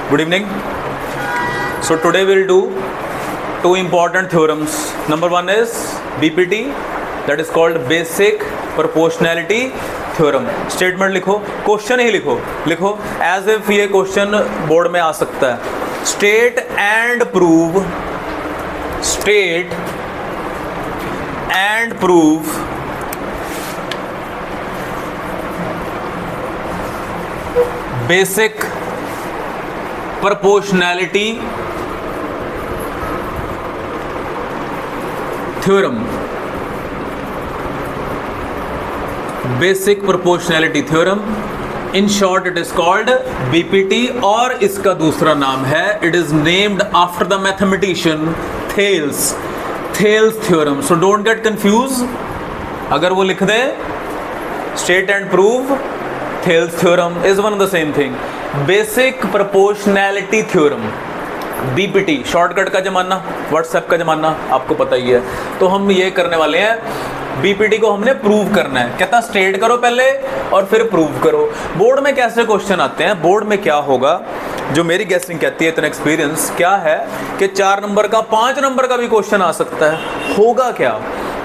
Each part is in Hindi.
Good evening. So today we'll do two important theorems. Number one is BPT, that is called Basic Proportionality Theorem. Statement लिखो, क्वेश्चन ही लिखो, लिखो as if ये क्वेश्चन बोर्ड में आ सकता है. State and prove basic proportionality theorem. Basic proportionality theorem, in short it is called BPT, और इसका दूसरा नाम है, it is named after the mathematician Thales theorem. So don't get confused. अगर वो लिख दे state and prove Thales theorem is one of the same thing. Basic proportionality theorem, BPT, shortcut का जमाना, व्हाट्सएप का जमाना, आपको पता ही है. तो हम ये करने वाले हैं, बीपीटी को हमने प्रूव करना है. कहता स्टेट करो पहले और फिर प्रूव करो. बोर्ड में कैसे क्वेश्चन आते हैं, बोर्ड में क्या होगा, जो मेरी गेसिंग कहती है, इतना एक्सपीरियंस क्या है कि 4 नंबर का 5 नंबर का भी क्वेश्चन आ सकता है. होगा क्या,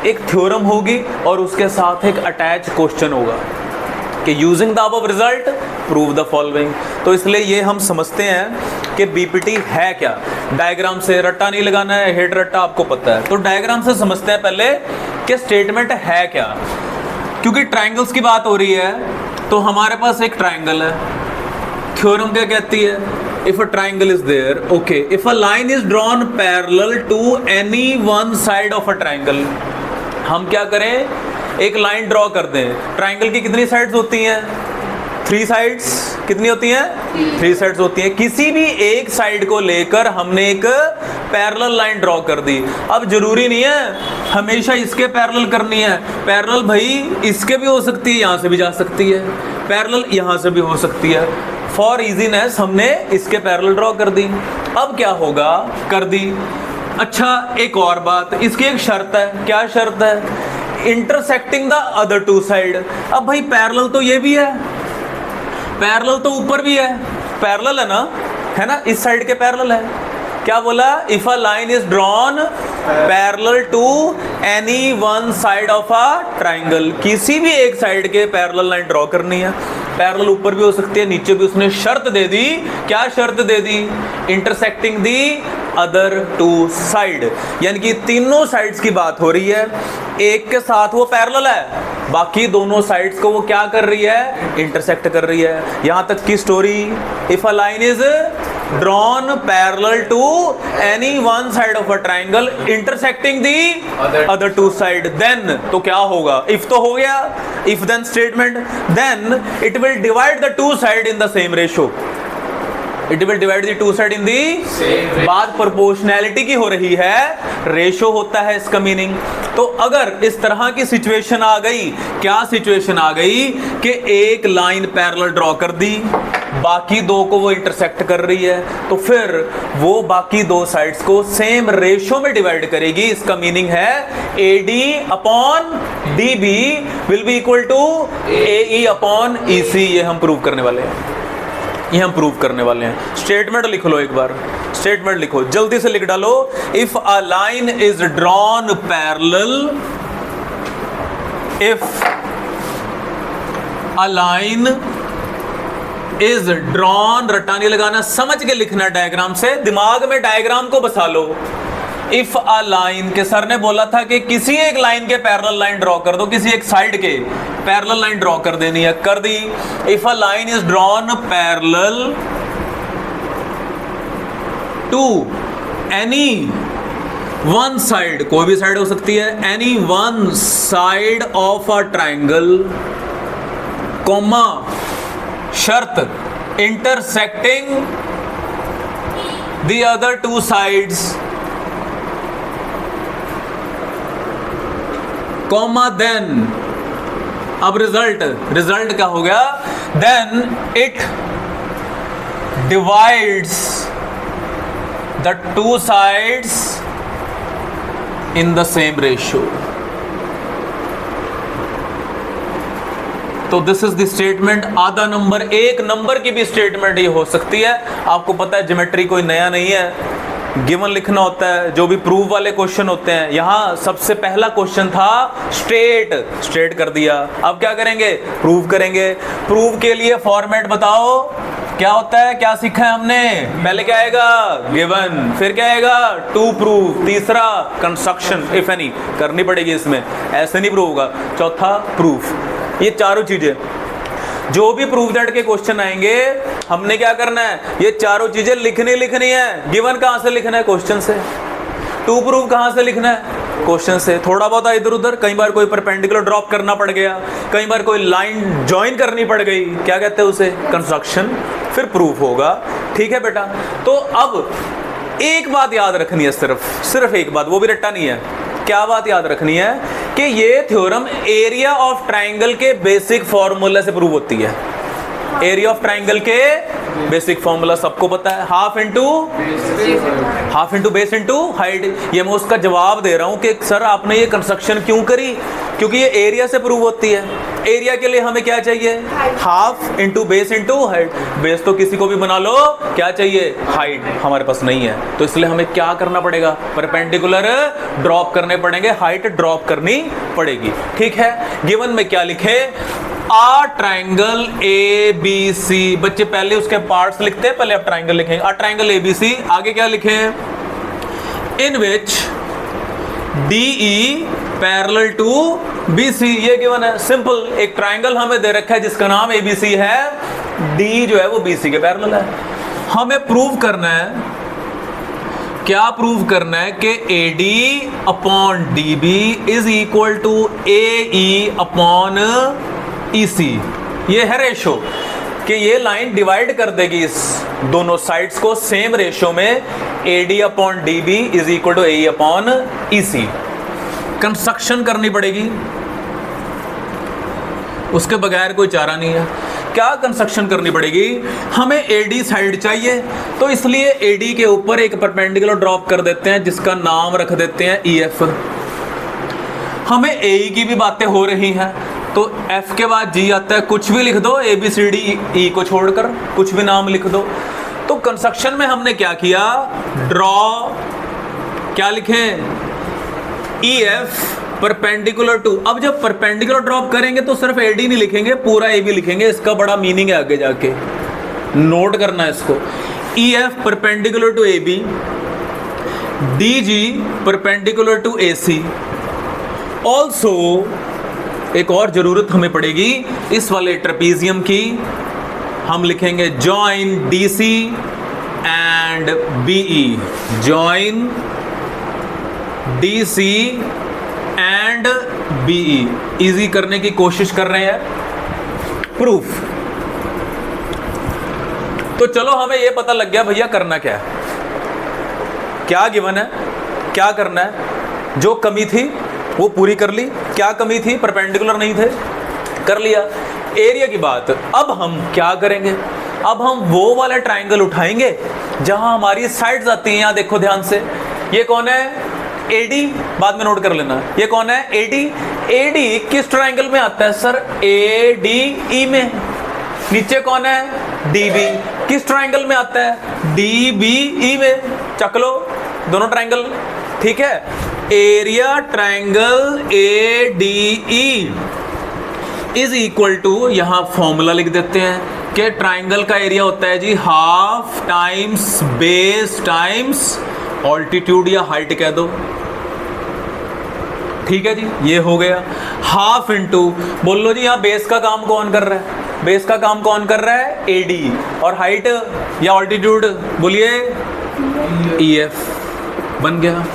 एक थ्योरम होगी और उसके साथ एक अटैच क्वेश्चन होगा कि using the above result prove the following. तो इसलिए ये हम समझते हैं कि बीपीटी है क्या. डायग्राम से रट्टा नहीं लगाना है, हेड रट्टा आपको पता है. तो डायग्राम से समझते हैं पहले कि स्टेटमेंट है क्या. क्योंकि ट्रायंगल्स की बात हो रही है, तो हमारे पास एक ट्रायंगल है. थ्योरम क्या कहती है, if a triangle is there, okay, if a line is drawn parallel to any one side of a triangle. हम क्या करें, एक लाइन ड्रॉ कर दें. ट्रायंगल की कितनी साइड्स होती हैं, 3 साइड्स. कितनी होती हैं, 3 साइड्स होती हैं. किसी भी एक साइड को लेकर हमने एक पैरेलल लाइन ड्रॉ कर दी. अब जरूरी नहीं है हमेशा इसके पैरेलल करनी है. पैरेलल भाई इसके भी हो सकती है, यहाँ से भी जा सकती है. पैरेलल यहाँ से भी हो सकती है. फॉर इजीनेस हमने इसके पैरेलल ड्रॉ कर दी. अब क्या होगा, कर दी. अच्छा, एक और बात, इसकी एक शर्त है. क्या शर्त है, इंटरसेक्टिंग द अदर 2 साइड. अब भाई पैरेलल तो ये भी है, पैरेलल तो ऊपर भी है. पैरेलल है ना, इस साइड के पैरेलल है. क्या बोला, if a line is drawn parallel to any one side of a triangle. किसी भी एक साइड के पैरेलल लाइन ड्रॉ करनी है. पैरेलल ऊपर भी हो सकती है, नीचे भी. उसने शर्त दे दी. क्या शर्त दे दी, इंटरसेक्टिंग दी अदर 2 साइड. यानी कि तीनों साइड्स की बात हो रही है. एक के साथ वो पैरेलल है, बाकी दोनों साइड्स को वो क्या कर रही है, इंटरसेक्ट कर रही है. यहां तक की story. If a line is drawn parallel to any one side of a triangle intersecting the other 2 side, then तो क्या होगा, if तो हो गया, if then statement, then it will divide the 2 side in the same ratio. It will divide the 2 side in the same ratio. बात प्रोपोर्शनैलिटी की हो रही है, रेशो होता है इसका मीनिंग. तो अगर इस तरह की सिचुएशन आ गई, क्या सिचुएशन आ गई कि एक लाइन पैरेलल ड्रॉ कर दी, बाकी 2 को वो इंटरसेक्ट कर रही है, तो फिर वो बाकी 2 साइड्स को सेम रेशो में डिवाइड करेगी. इसका मीनिंग है AD upon DB will be equal to AE upon EC. ये हम प्रूव करने वाले हैं, ये हम प्रूव करने वाले हैं. स्टेटमेंट लिख लो एक बार, स्टेटमेंट लिखो, जल्दी से लिख डालो. If a line is drawn parallel, if a line is drawn, रट्टा नहीं लगाना, समझ के लिखना. डायग्राम से, दिमाग में डायग्राम को बसा लो. इफ अ लाइन के सर ने बोला था कि किसी एक लाइन के पैरेलल लाइन ड्रॉ कर दो, किसी एक साइड के पैरेलल लाइन ड्रॉ कर देनी है, कर दी. If a line is drawn parallel to any one side, कोई भी साइड हो सकती है, any one side of a triangle, comma, शर्त, intersecting the other 2 sides, comma, then. अब रिजल्ट क्या हो गया, then it divides the 2 sides in the same ratio. तो दिस इज द स्टेटमेंट। आधा नंबर, एक नंबर की भी स्टेटमेंट ये हो सकती है। आपको पता है ज्योमेट्री कोई नया नहीं है, गिवन लिखना होता है। जो भी प्रूव वाले क्वेश्चन होते हैं, यहाँ सबसे पहला क्वेश्चन था स्टेट कर दिया। अब क्या करेंगे? प्रूव करेंगे। प्रूव के लिए फॉर्मेट बताओ क्या होता है, क्या सीखा है हमने? पहले क्या आएगा? गिवन, फिर क्या आएगा? टू प्रूव, तीसरा कंस्ट्रक्शन इफ एनी करनी पड़ेगी इसमें, ऐसे नहीं प्रूव होगा। चौथा प्रूफ। ये चारों चीजें जो भी प्रूव दैट के क्वेश्चन आएंगे, हमने क्या करना है? ये चारों चीजें लिखनी है। गिवन कहां से लिखना है? क्वेश्चन से। टू प्रूव कहां से लिखना है? क्वेश्चन से। थोड़ा बहुत इधर उधर, कई बार कोई परपेंडिकुलर ड्रॉप करना पड़ गया, कई बार कोई लाइन ज्वाइन करनी पड़ गई, क्या कहते हैं उसे? कंस्ट्रक्शन, फिर प्रूफ होगा। ठीक है बेटा? तो अब एक बात याद रखनी है, सिर्फ एक बात, वो भी रट्टा नहीं है। क्या बात याद रखनी है? कि ये थ्योरम एरिया ऑफ ट्राइंगल के बेसिक फॉर्मूला से प्रूव होती है। एरिया ऑफ ट्राइंगल के बेसिक फॉर्मूला सबको पता है, half into base into height. ये मैं उसका जवाब दे रहा हूं कि सर आपने ये कंस्ट्रक्शन क्यों करी? क्योंकि ये एरिया से प्रूव होती है। एरिया के लिए हमें क्या चाहिए? Half into base into height. Base तो किसी को भी बना लो, क्या चाहिए? हाइट। हमारे पास नहीं है, तो इसलिए हमें क्या करना पड़ेगा? परपेंडिकुलर ड्रॉप करने पड़ेंगे, हाइट ड्रॉप करनी पड़ेगी। ठीक है? गिवन में क्या लिखे? आ ट्राइंगल ए बी सी। बच्चे पहले उसके पार्ट्स लिखते हैं, पहले आप ट्राइंगल लिखेंगे। आ ट्राइंगल ए बी सी, आगे क्या लिखे? In which D E parallel to B C. ये गिवन है, सिंपल। एक ट्राइंगल हमें दे रखा है जिसका नाम ए बी सी है, डी जो है वो बी सी के पैरेलल है। हमें प्रूव करना है, क्या प्रूव करना है? कि A D upon D B is equal to A E upon E C. ये है रेशो कि ये लाइन डिवाइड कर देगी इस दोनों साइड्स को सेम रेशो में। A D upon D B is equal to A upon E C. Construction करनी पड़ेगी, उसके बगैर कोई चारा नहीं है। क्या कंस्ट्रक्शन करनी पड़ेगी? हमें एडी साइड चाहिए, तो इसलिए एडी के ऊपर एक परपेंडिकुलर ड्रॉप कर देते हैं जिसका नाम रख देते हैं ई एफ। हमें ए की भी बातें हो रही हैं, तो एफ के बाद जी आता है, कुछ भी लिख दो, A B C D E को छोड़कर कुछ भी नाम लिख दो। तो कंस्ट्रक्शन में हमने क्या किया? ड्रॉ, क्या लिखें? E F perpendicular to. अब जब परपेंडिकुलर ड्रॉप करेंगे तो सिर्फ एडी नहीं लिखेंगे, पूरा ए बी लिखेंगे। इसका बड़ा मीनिंग है, आगे जाके नोट करना है इसको। E F perpendicular to A B, D G perpendicular to A C. Also एक और जरूरत हमें पड़ेगी इस वाले ट्रेपीजियम की, हम लिखेंगे join D C and BE. Join D C and BE. Easy करने की कोशिश कर रहे हैं। प्रूफ तो चलो हमें यह पता लग गया भैया करना क्या है, क्या गिवन है, क्या करना है। जो कमी थी वो पूरी कर ली। क्या कमी थी? परपेंडिकुलर नहीं थे, कर लिया। एरिया की बात, अब हम क्या करेंगे? अब हम वो वाला ट्राइंगल उठाएंगे जहां हमारी साइड्स आती हैं। यहां देखो ध्यान से, ये कौन है? एडी। बाद में नोट कर लेना, ये कौन है? एडी। एडी किस ट्राइंगल में आता है सर? ए डी ई में। नीचे कौन है? D B. किस ट्राइंगल में आता है? डी बी ई में। चक लो दोनों ट्राइंगल। ठीक है? Area triangle A D E is equal to, यहां फॉर्मूला लिख देते हैं कि ट्राइंगल का एरिया होता है जी half times base times altitude या हाइट कह दो। ठीक है जी, ये हो गया। हाफ इंटू, बोल लो जी, यहां बेस का काम कौन कर रहा है? बेस का काम कौन कर रहा है? एडी। और हाइट या ऑल्टीट्यूड बोलिए? E F. बन गया।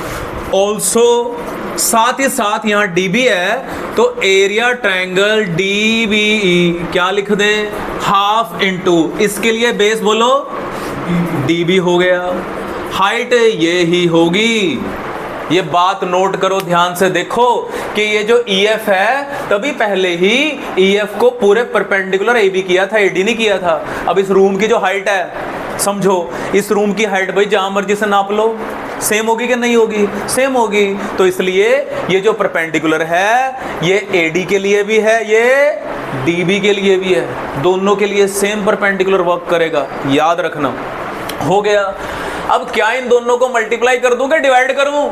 ऑल्सो साथ ही साथ यहां डीबी है, तो एरिया ट्राइंगल डीबीई क्या लिख दें? हाफ इंटू, इसके लिए बेस बोलो डीबी हो गया। हाइट ये ही होगी। ये बात नोट करो, ध्यान से देखो कि ये जो EF है, तभी पहले ही EF को पूरे परपेंडिकुलर AB किया था, AD नहीं किया था। अब इस रूम की जो हाइट है, समझो इस रूम की हाइट भाई जहां मर्जी से नाप लो, सेम होगी कि नहीं होगी? सेम होगी। तो इसलिए ये जो परपेंडिकुलर है ये AD के लिए भी है, ये DB के लिए भी है, दोनों के लिए सेम परपेंडिकुलर वर्क करेगा, याद रखना। हो गया। अब क्या इन दोनों को मल्टीप्लाई कर दूं कि डिवाइड करूं?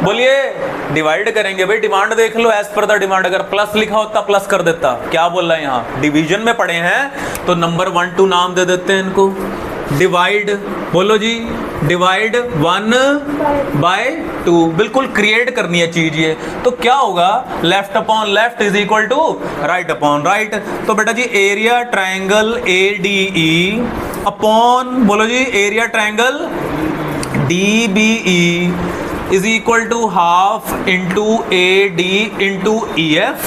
बोलिए, डिवाइड करेंगे भाई। डिमांड देख लो, एज पर द डिमांड। अगर प्लस लिखा होता प्लस कर देता। क्या बोल रहा है यहाँ? डिवीजन में पढ़े हैं तो नंबर 1 2 नाम दे देते हैं इनको। डिवाइड, बोलो जी, डिवाइड 1/2। बिल्कुल क्रिएट करनी है चीज ये। तो क्या होगा? Left upon left is equal to right upon right. तो बेटा जी एरिया ट्रायंगल ADE अपॉन, बोलो जी, area triangle DBE is equal to half into AD into EF,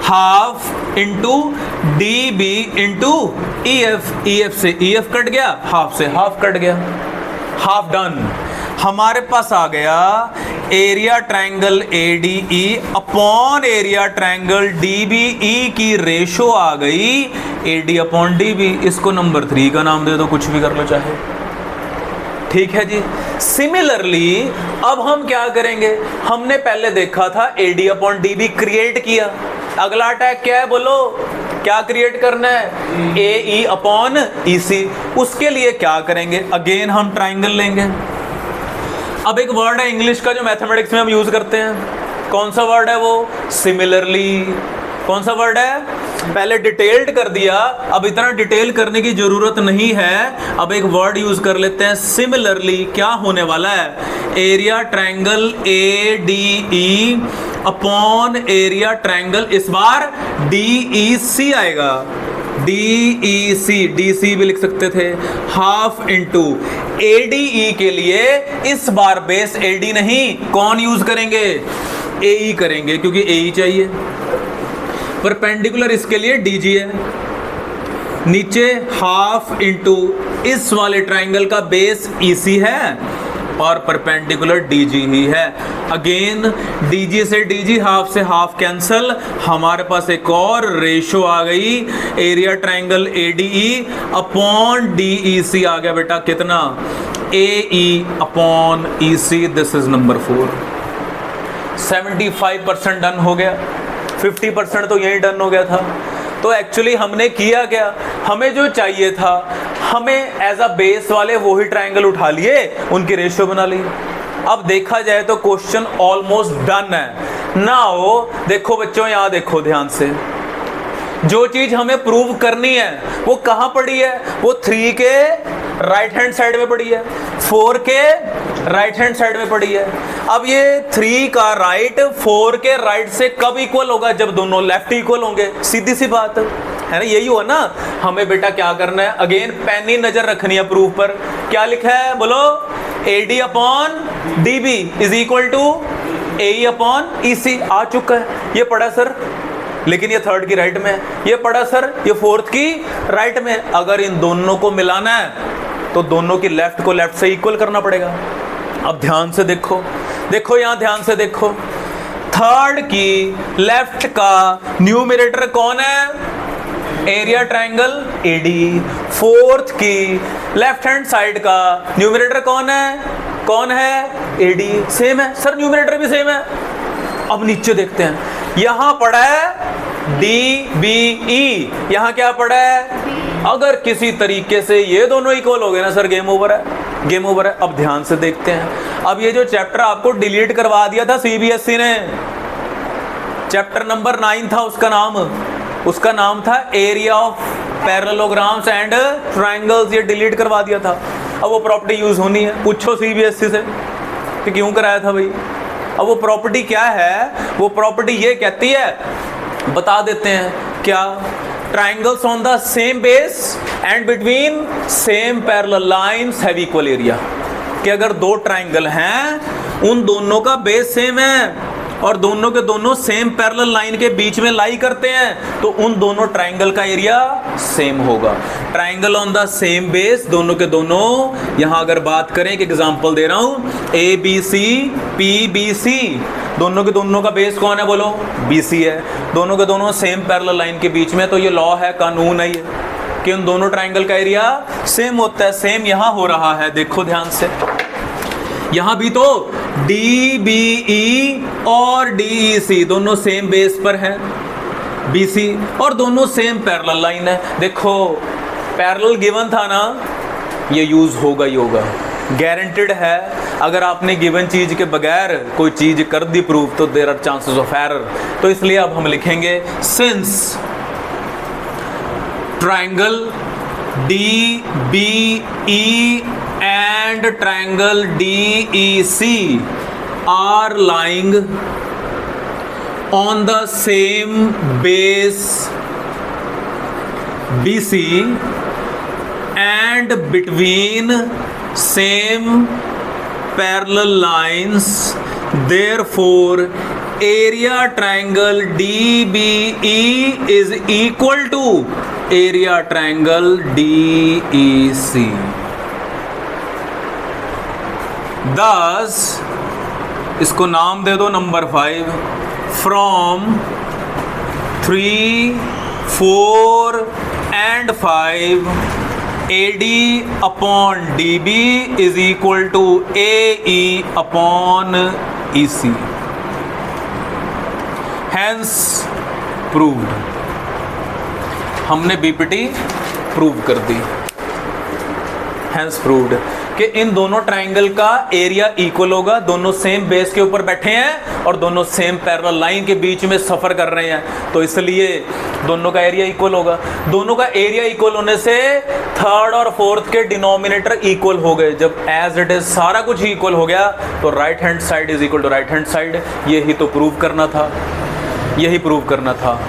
half into DB into EF। EF से EF कट गया, हाफ से हाफ कट गया, हाफ डन। हमारे पास आ गया area triangle ADE upon area triangle DBE की रेशो आ गई AD अपॉन DB। इसको नंबर 3 का नाम दे दो, कुछ भी कर लो चाहे। ठीक है जी। सिमिलरली अब हम क्या करेंगे? हमने पहले देखा था AD अपॉन DB क्रिएट किया। अगला टैग क्या है? बोलो, क्या क्रिएट करना है? AE upon EC। उसके लिए क्या करेंगे? अगेन हम ट्राइंगल लेंगे। अब एक वर्ड है इंग्लिश का जो मैथमेटिक्स में हम यूज करते हैं। कौन सा वर्ड है वो? सिमिलरली। कौन सा वर्ड है? पहले डिटेल्ड कर दिया, अब इतना डिटेल करने की जरूरत नहीं है। अब एक वर्ड यूज कर लेते हैं, सिमिलरली। क्या होने वाला है? Area triangle ADE upon area triangle, इस बार DEC आएगा। DEC, DC भी लिख सकते थे, हाफ इंटू ADE के लिए इस बार बेस AD नहीं, कौन यूज करेंगे? AE करेंगे, क्योंकि AE चाहिए। परपेंडिकुलर इसके लिए DG है। नीचे हाफ इंटू इस वाले ट्राइंगल का बेस EC है और परपेंडिकुलर DG ही है। अगेन DG से DG, हाफ से हाफ कैंसल। हमारे पास एक और रेशो आ गई, area triangle ADE upon DEC आ गया बेटा। कितना? AE upon EC। This is number 4। 75% done हो गया, 50% तो यही डन हो गया था। तो एक्चुअली हमने किया क्या? हमें जो चाहिए था, हमें एज अ बेस वाले वो ही ट्रायंगल उठा लिए, उनकी रेशियो बना ली। अब देखा जाए तो क्वेश्चन ऑलमोस्ट डन है। नाउ देखो बच्चों, यहां देखो ध्यान से। जो चीज हमें प्रूव करनी है वो कहां पड़ी है? वो 3 के राइट हैंड साइड में पड़ी है, 4 के राइट हैंड साइड में पड़ी है। अब ये 3 का राइट 4 के राइट से कब इक्वल होगा? जब दोनों लेफ्ट इक्वल होंगे। सीधी सी बात है ना, यही हुआ ना। हमें बेटा क्या करना है? अगेन पैनी नजर रखनी है प्रूफ पर। क्या लिखा है? बोलो, AD upon DB is equal to AE upon EC। आ चुका है, ये पढ़ा सर, लेकिन ये 3rd की राइट में है। ये पढ़ा सर, ये 4th की राइट में। अगर इन दोनों को मिलाना है तो दोनों की लेफ्ट को लेफ्ट से इक्वल करना पड़ेगा। अब ध्यान से देखो, देखो यहां ध्यान से देखो। 3rd की लेफ्ट का न्यूमरेटर कौन है? Area triangle AD। 4th की लेफ्ट हैंड साइड का न्यूमरेटर कौन है? कौन है? AD। सेम है सर, न्यूमरेटर भी सेम है। अब नीचे देखते हैं, यहां पड़ा है DBE, यहां क्या पड़ा है? अगर किसी तरीके से ये दोनों इक्वल हो गए ना सर, गेम ओवर है, गेम ओवर है। अब ध्यान से देखते हैं। अब ये जो चैप्टर आपको डिलीट करवा दिया था CBSE ने, चैप्टर नंबर 9 था, उसका नाम था area of parallelograms and triangles. ये डिलीट करवा दिया था। अब वो प्रॉपर्टी यूज होनी है। पूछो CBSE से कि क्यों कराया था भाई। अब वो प्रॉपर्टी क्या है? वो प्रॉपर्टी ये कहती है, बता देते हैं क्या? Triangles on the same base and between same parallel lines have equal area. कि अगर 2 ट्राइंगल हैं, उन दोनों का बेस सेम है और दोनों के दोनों सेम पैरेलल लाइन के बीच में लाई करते हैं, तो उन दोनों ट्राइंगल का एरिया सेम होगा। Triangle on the same base, दोनों के दोनों। यहां अगर बात करें, एक एग्जांपल दे रहा हूं, ABC PBC, दोनों के दोनों का बेस कौन है? बोलो, BC है। दोनों के दोनों सेम पैरेलल लाइन के बीच में, तो ये लॉ है, कानून है ये, कि उन दोनों ट्राइंगल का एरिया सेम होता है। सेम यहां हो रहा है, देखो ध्यान से। यहां भी तो DBE और DEC दोनों सेम बेस पर हैं। BC, और दोनों सेम पैरेलल लाइन है। देखो पैरेलल गिवन था ना, ये यूज होगा ही होगा, गारंटेड है। अगर आपने गिवन चीज के बगैर कोई चीज कर दी प्रूव तो there are chances of error. तो इसलिए अब हम लिखेंगे since triangle DBE and triangle DEC are lying on the same base BC and between same parallel lines, therefore area triangle DBE is equal to area triangle DEC. Thus इसको नाम दे दो number 5, from 3, 4 and 5 AD upon DB is equal to AE upon EC. Hence proved. हमने BPT प्रूव कर दी। Hence proved कि इन दोनों ट्राइंगल का एरिया इक्वल होगा, दोनों सेम बेस के ऊपर बैठे हैं और दोनों सेम पैरेलल लाइन के बीच में सफर कर रहे हैं, तो इसलिए दोनों का एरिया इक्वल होगा। दोनों का एरिया इक्वल होने से थर्ड और फोर्थ के डिनोमिनेटर इक्वल हो गए। जब एज इट इज सारा कुछ इक्वल हो गया तो right hand side is equal to right hand side. यही तो प्रूव करना था, यही प्रूव करना था।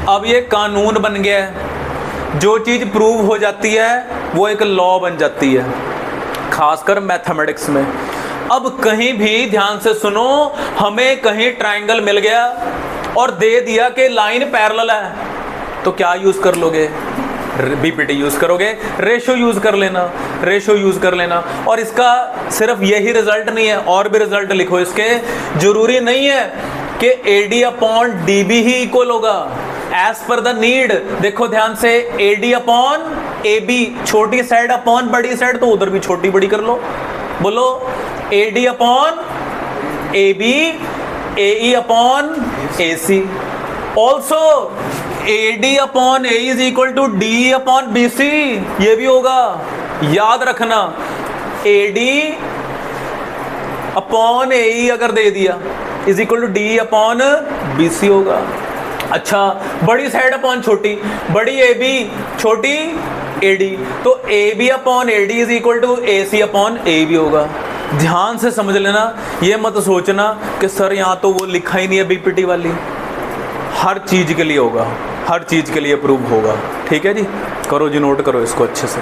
अब ये कानून बन गया है, जो चीज प्रूव हो जाती है वो एक लॉ बन जाती है, खासकर मैथमेटिक्स में। अब कहीं भी ध्यान से सुनो, हमें कहीं ट्राइंगल मिल गया और दे दिया कि लाइन पैरेलल है, तो क्या यूज कर लोगे? BPT यूज करोगे, रेशो यूज कर लेना, रेशो यूज कर लेना। और इसका सिर्फ यही रिजल्ट नहीं है, और भी रिजल्ट लिखो इसके। जरूरी नहीं है कि AD अपॉन DB ही इक्वल होगा, एज पर द नीड। देखो ध्यान से, AD अपॉन AB, छोटी साइड अपॉन बड़ी साइड, तो उधर भी छोटी बड़ी कर लो। बोलो AD upon AB, AE upon AC। Also AD upon AE is equal to DE upon BC, ये भी होगा। याद रखना, AD अपॉन AE अगर दे दिया is equal to DE upon BC होगा। अच्छा, बड़ी साइड अपॉन छोटी, बड़ी AB छोटी AD, तो AB upon AD is equal to AC upon AB होगा। ध्यान से समझ लेना, ये मत सोचना कि सर यहाँ तो वो लिखा ही नहीं है BPT वाली। हर चीज के लिए होगा, हर चीज के लिए प्रूव होगा। ठीक है जी, करो जी, नोट करो इसको अच्छे से।